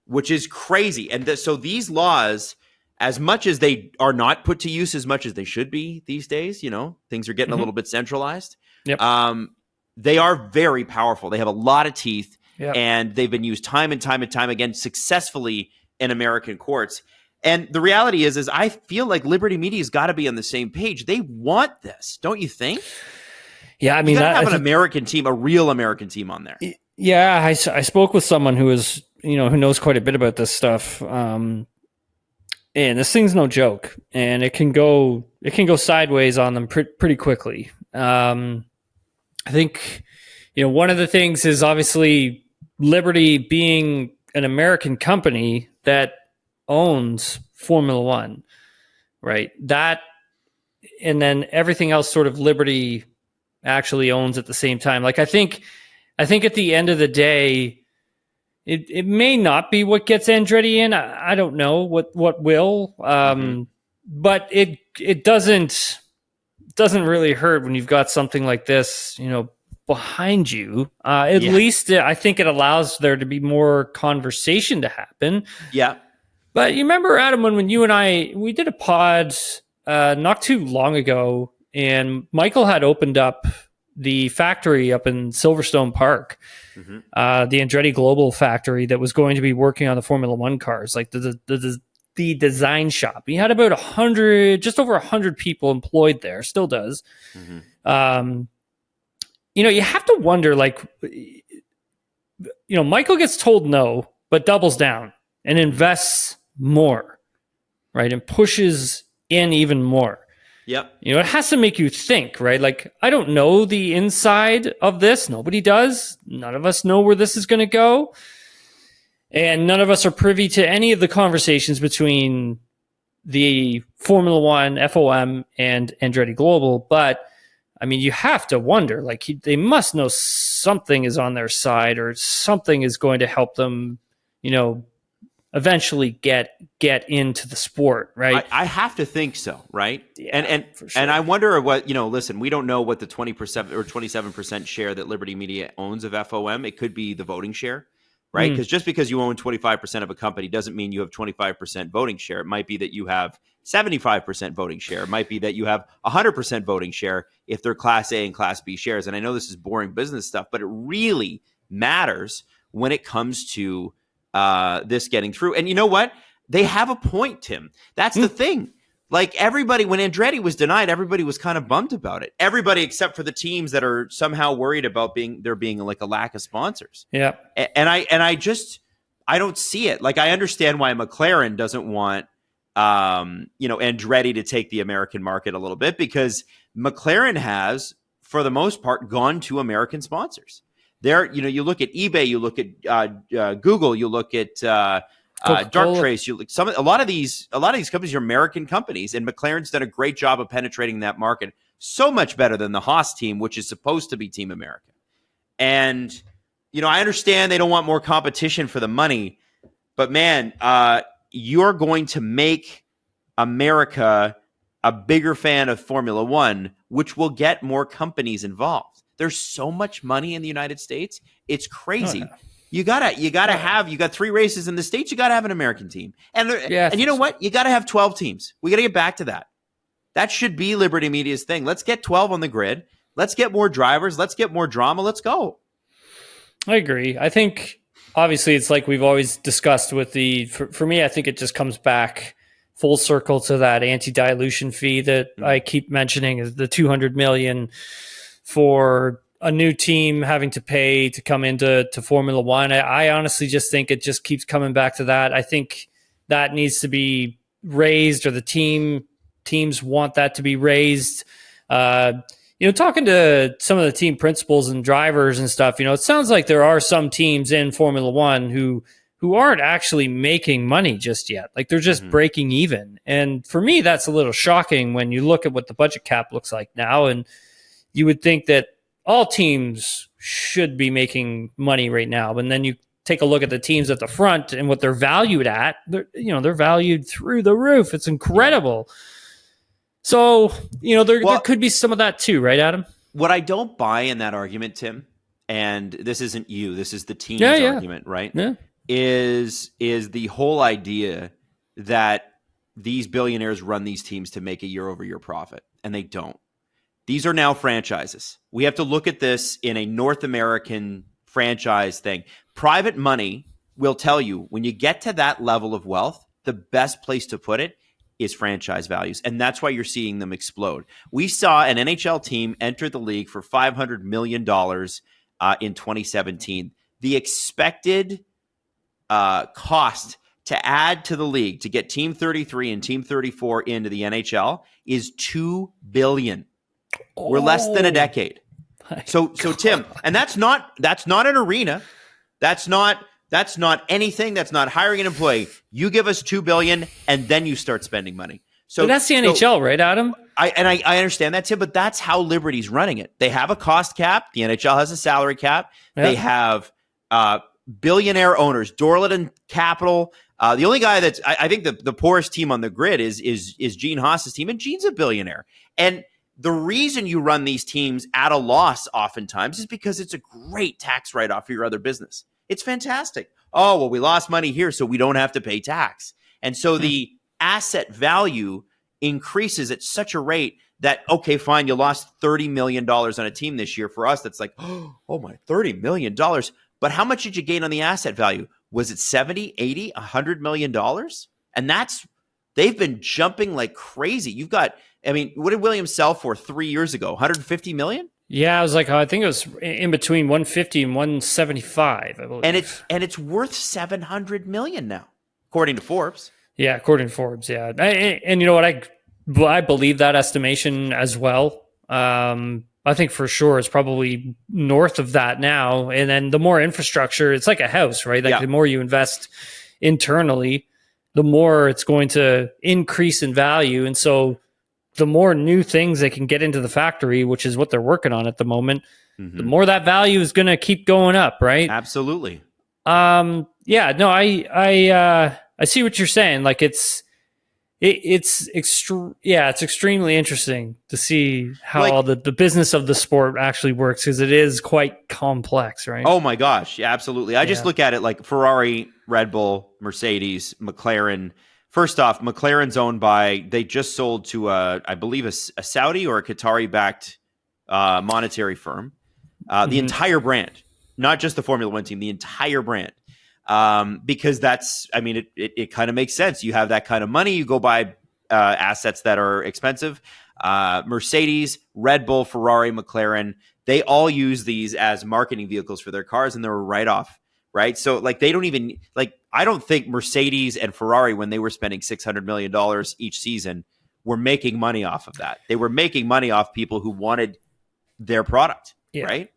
Speaker 1: which is crazy. And so these laws, as much as they are not put to use as much as they should be these days, things are getting a little bit centralized.
Speaker 2: Yep.
Speaker 1: They are very powerful. They have a lot of teeth,
Speaker 2: yep.
Speaker 1: And they've been used time and time and time again successfully in American courts. And the reality is I feel like Liberty Media's got to be on the same page. They want this, don't you think?
Speaker 2: Yeah, I mean,
Speaker 1: you have an American team, a real American team on there.
Speaker 2: Yeah, I spoke with someone who is, who knows quite a bit about this stuff. And this thing's no joke, and it can go sideways on them pretty quickly. I think, one of the things is obviously Liberty being an American company that owns Formula One, right? That, and then everything else sort of Liberty actually owns at the same time. Like I think at the end of the day, it may not be what gets Andretti in. I don't know what will, but it doesn't really hurt when you've got something like this, behind you. At least I think it allows there to be more conversation to happen.
Speaker 1: Yeah.
Speaker 2: But you remember, Adam, when you and we did a pod not too long ago, and Michael had opened up the factory up in Silverstone Park, the Andretti Global factory that was going to be working on the Formula One cars, like the design shop. He had about just over 100 people employed there, still does. You have to wonder, like, Michael gets told no, but doubles down and invests more, right? And pushes in even more.
Speaker 1: Yep.
Speaker 2: It has to make you think, right? Like, I don't know the inside of this. Nobody does. None of us know where this is going to go. And none of us are privy to any of the conversations between the Formula One, FOM, and Andretti Global. But, I mean, you have to wonder, like, they must know something is on their side, or something is going to help them, eventually get into the sport, right?
Speaker 1: I have to think so, right?
Speaker 2: Yeah, for sure.
Speaker 1: And I wonder what, listen, we don't know what the 20% or 27% share that Liberty Media owns of FOM. It could be the voting share, right? Because just because you own 25% of a company doesn't mean you have 25% voting share. It might be that you have 75% voting share. It might be that you have 100% voting share if they're Class A and Class B shares. And I know this is boring business stuff, but it really matters when it comes to this getting through. And you know what? They have a point, Tim. That's the thing. Like, everybody, when Andretti was denied, everybody was kind of bummed about it. Everybody except for the teams that are somehow worried about there being like a lack of sponsors.
Speaker 2: Yeah.
Speaker 1: And I don't see it. Like, I understand why McLaren doesn't want Andretti to take the American market a little bit, because McLaren has, for the most part, gone to American sponsors. There, you look at eBay, you look at Google, you look at Dark Trace. A lot of these companies are American companies, and McLaren's done a great job of penetrating that market, so much better than the Haas team, which is supposed to be Team America. And I understand they don't want more competition for the money, but man, you're going to make America a bigger fan of Formula One, which will get more companies involved. There's so much money in the United States. It's crazy.
Speaker 2: Oh,
Speaker 1: You got 3 races in the States. You gotta have an American team. And you know what? You gotta have 12 teams. We gotta get back to that. That should be Liberty Media's thing. Let's get 12 on the grid. Let's get more drivers. Let's get more drama. Let's go.
Speaker 2: I agree. I think obviously it's like we've always discussed with for me, I think it just comes back full circle to that anti-dilution fee that I keep mentioning, is the $200 million for a new team having to pay to come into Formula One. I honestly just think it just keeps coming back to that. I think that needs to be raised, or the teams want that to be raised. Talking to some of the team principals and drivers and stuff, it sounds like there are some teams in Formula One who aren't actually making money just yet. Like, they're just breaking even. And for me, that's a little shocking when you look at what the budget cap looks like now. And you would think that all teams should be making money right now. But then you take a look at the teams at the front and what they're valued at. They're valued through the roof. It's incredible. So, there could be some of that too, right, Adam?
Speaker 1: What I don't buy in that argument, Tim, and this isn't you, this is the team's argument, right?
Speaker 2: Yeah.
Speaker 1: Is the whole idea that these billionaires run these teams to make a year-over-year profit, and they don't. These are now franchises. We have to look at this in a North American franchise thing. Private money will tell you, when you get to that level of wealth, the best place to put it is franchise values, and that's why you're seeing them explode. We saw an NHL team enter the league for $500 million in 2017. The expected cost to add to the league to get Team 33 and Team 34 into the NHL is $2 billion. We're less than a decade. So Tim, and that's not an arena. That's not anything. That's not hiring an employee. You give us $2 billion, and then you start spending money. So
Speaker 2: but that's the NHL, right, Adam?
Speaker 1: I understand that, Tim, but that's how Liberty's running it. They have a cost cap. The NHL has a salary cap. Yep. They have billionaire owners, Dorland Capital. The only guy that's I think the poorest team on the grid is Gene Haas's team, and Gene's a billionaire. And the reason you run these teams at a loss oftentimes is because it's a great tax write-off for your other business. It's fantastic. Oh, well, we lost money here, so we don't have to pay tax. And so the asset value increases at such a rate that, okay, fine, you lost $30 million on a team this year. For us, that's like, oh my, $30 million. But how much did you gain on the asset value? Was it 70, 80, $100 million? And they've been jumping like crazy. You've got, what did Williams sell for 3 years ago? 150 million?
Speaker 2: Yeah, I was like, I think it was in between 150 and 175, I believe.
Speaker 1: And it's worth 700 million now, according to Forbes.
Speaker 2: Yeah, according to Forbes, yeah. And you know what? I believe that estimation as well. I think for sure it's probably north of that now. And then the more infrastructure, it's like a house, right? Like the more you invest internally, the more it's going to increase in value. And so the more new things they can get into the factory, which is what they're working on at the moment, the more that value is going to keep going up, right?
Speaker 1: Absolutely.
Speaker 2: I see what you're saying. Like it's extremely interesting to see how all the business of the sport actually works, because it is quite complex, right?
Speaker 1: Oh my gosh, yeah, absolutely. I just look at it like Ferrari, Red Bull, Mercedes, McLaren. First off, McLaren's owned by, they just sold to, I believe, a Saudi or a Qatari-backed monetary firm. The entire brand, not just the Formula One team, the entire brand. Because that's, it kind of makes sense. You have that kind of money, you go buy assets that are expensive. Mercedes, Red Bull, Ferrari, McLaren, they all use these as marketing vehicles for their cars, and they're a write-off, right? So like they don't even, like, I don't think Mercedes and Ferrari, when they were spending $600 million each season, were making money off of that. They were making money off people who wanted their product, right?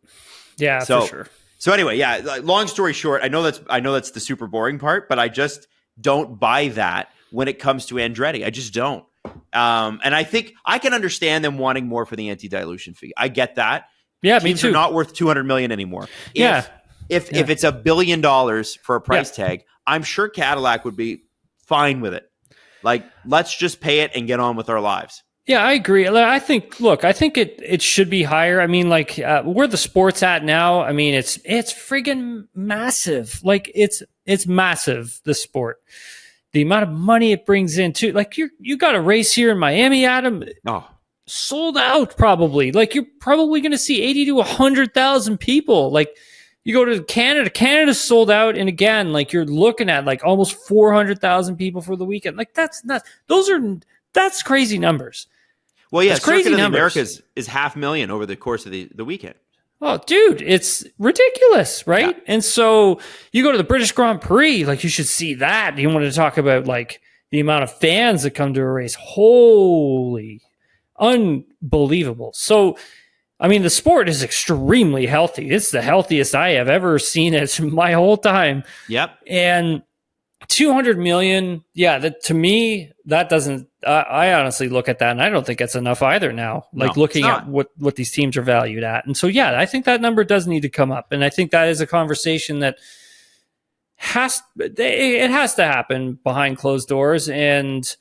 Speaker 1: Yeah,
Speaker 2: for sure.
Speaker 1: So anyway, long story short, I know that's the super boring part, but I just don't buy that when it comes to Andretti. I just don't. And I think I can understand them wanting more for the anti-dilution fee. I get that.
Speaker 2: Yeah,
Speaker 1: Teams
Speaker 2: me too.
Speaker 1: are not worth $200 million anymore. If it's $1 billion for a price tag, I'm sure Cadillac would be fine with it. Like, let's just pay it and get on with our lives.
Speaker 2: Yeah, I agree. I think it should be higher. Where the sport's at now, it's friggin' massive. Like it's massive, the sport. the amount of money it brings in too. Like you got a race here in Miami, Adam.
Speaker 1: Oh,
Speaker 2: sold out probably. Like you're probably going to see 80 to 100,000 people. Like you go to Canada, Canada's sold out. And again, like you're looking at like almost 400,000 people for the weekend. Like that's nuts. That's crazy numbers.
Speaker 1: well, yeah,
Speaker 2: That's crazy
Speaker 1: Circuit of the
Speaker 2: numbers.
Speaker 1: Americas is 500,000 over the course of the weekend.
Speaker 2: Oh, dude, it's ridiculous, right?
Speaker 1: Yeah.
Speaker 2: And so you go to the British Grand Prix, like you should see that. You want to talk about like the amount of fans that come to a race. Holy, unbelievable. So, I mean, the sport is extremely healthy. It's the healthiest I have ever seen it in my whole time.
Speaker 1: Yep.
Speaker 2: And 200 million, yeah, that to me, that doesn't, I honestly look at that and I don't think it's enough either now, like
Speaker 1: No,
Speaker 2: looking
Speaker 1: it's
Speaker 2: at
Speaker 1: not.
Speaker 2: what these teams are valued at. And so, yeah, I think that number does need to come up. And I think that is a conversation that it has to happen behind closed doors. And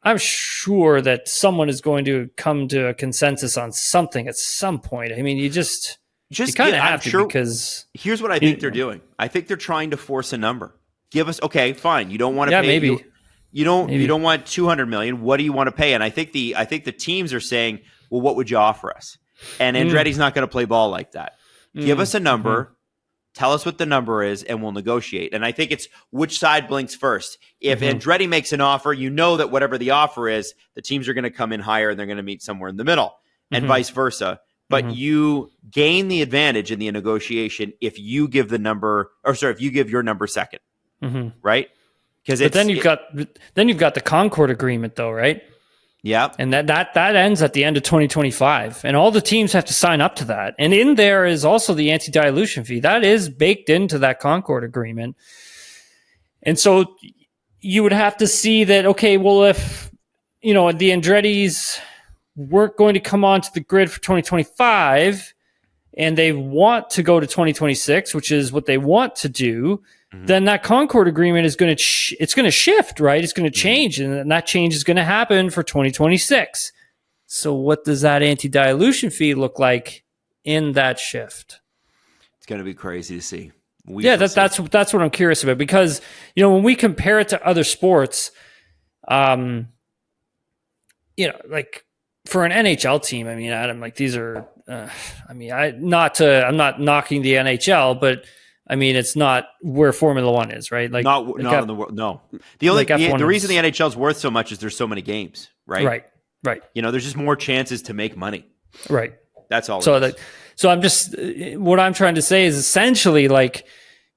Speaker 2: I'm sure that someone is going to come to a consensus on something at some point. I mean, you kind of have to, because
Speaker 1: here's what I think they're doing. I think they're trying to force a number. Give us, okay, fine. You don't want to pay.
Speaker 2: maybe.
Speaker 1: You don't want 200 million. What do you want to pay? And I think the teams are saying, well, what would you offer us? And Andretti's not going to play ball like that. Give us a number. Tell us what the number is, and we'll negotiate. And I think it's which side blinks first. If Andretti makes an offer, you know that whatever the offer is, the teams are going to come in higher and they're going to meet somewhere in the middle, and vice versa. But you gain the advantage in the negotiation if you give the number, if you give your number second, right? Because
Speaker 2: then you've got the Concord agreement, though, right?
Speaker 1: Yeah,
Speaker 2: and that ends at the end of 2025, and all the teams have to sign up to that. And in there is also the anti-dilution fee that is baked into that Concord agreement. And so you would have to see that, okay, well, if the Andretti's weren't going to come onto the grid for 2025, and they want to go to 2026, which is what they want to do, then that Concord agreement is going to it's going to shift, right? It's going to change, and that change is going to happen for 2026. So what does that anti-dilution fee look like in that shift?
Speaker 1: it's going to be crazy to see.
Speaker 2: That's what I'm curious about, because when we compare it to other sports, like for an NHL team, I mean, Adam, like these are, I'm not knocking the NHL, but I mean, it's not where Formula One is, right? Like
Speaker 1: not in the world. No, the reason the NHL is worth so much is there's so many games, right?
Speaker 2: Right.
Speaker 1: There's just more chances to make money.
Speaker 2: Right.
Speaker 1: That's all.
Speaker 2: So I'm just, what I'm trying to say is essentially like,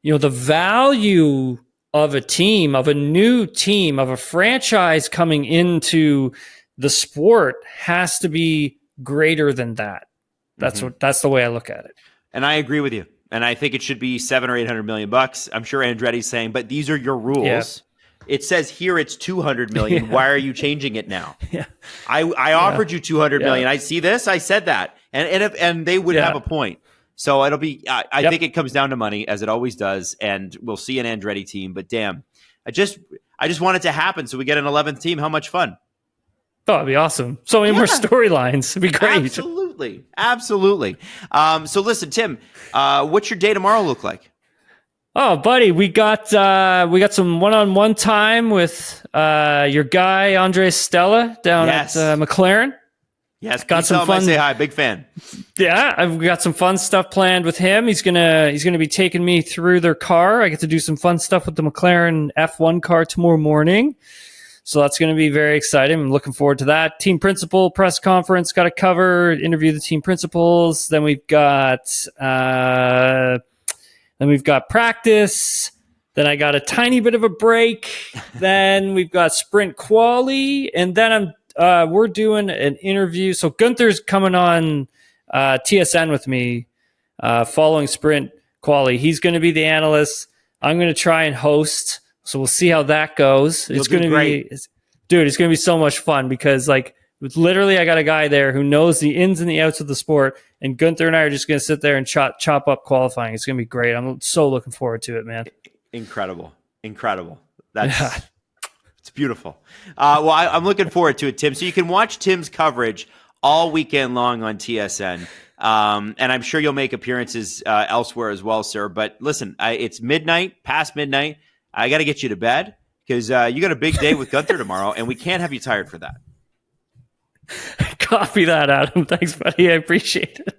Speaker 2: the value of a team, of a new team, of a franchise coming into the sport has to be greater than that. That's the way I look at it.
Speaker 1: And I agree with you. And I think it should be $700 or $800 million. I'm sure Andretti's saying, but these are your rules. Yeah. It says here it's 200 million. Yeah. Why are you changing it now?
Speaker 2: Yeah.
Speaker 1: I offered you 200 million. I see this. I said that. And they would have a point. So it'll be, I think it comes down to money, as it always does. And we'll see an Andretti team, but damn, I just want it to happen. So we get an 11th team. How much fun.
Speaker 2: Oh, it'd be awesome. So many more storylines. It'd be great.
Speaker 1: Absolutely. So listen, Tim, what's your day tomorrow look like?
Speaker 2: Oh, buddy, we got some one-on-one time with your guy Andres Stella down at McLaren.
Speaker 1: Yes, got some fun. Say hi, big fan.
Speaker 2: Yeah, I've got some fun stuff planned with him. He's gonna be taking me through their car. I get to do some fun stuff with the McLaren F1 car tomorrow morning. So that's going to be very exciting. I'm looking forward to that. Team principal press conference, got to cover, interview the team principals. Then we've got practice. Then I got a tiny bit of a break. Then we've got sprint quali, and then we're doing an interview. So Gunther's coming on TSN with me following sprint quali. He's going to be the analyst. I'm going to try and host. So we'll see how that goes. It's going to be, it's going to be so much fun, because literally I got a guy there who knows the ins and the outs of the sport, and Gunther and I are just going to sit there and chop up qualifying. It's going to be great. I'm so looking forward to it, man.
Speaker 1: Incredible. It's beautiful. Well, I'm looking forward to it, Tim. So you can watch Tim's coverage all weekend long on TSN. And I'm sure you'll make appearances elsewhere as well, sir. But listen, it's past midnight. I got to get you to bed, because you got a big day with Gunther tomorrow, and we can't have you tired for that.
Speaker 2: Copy that, Adam. Thanks, buddy. I appreciate it.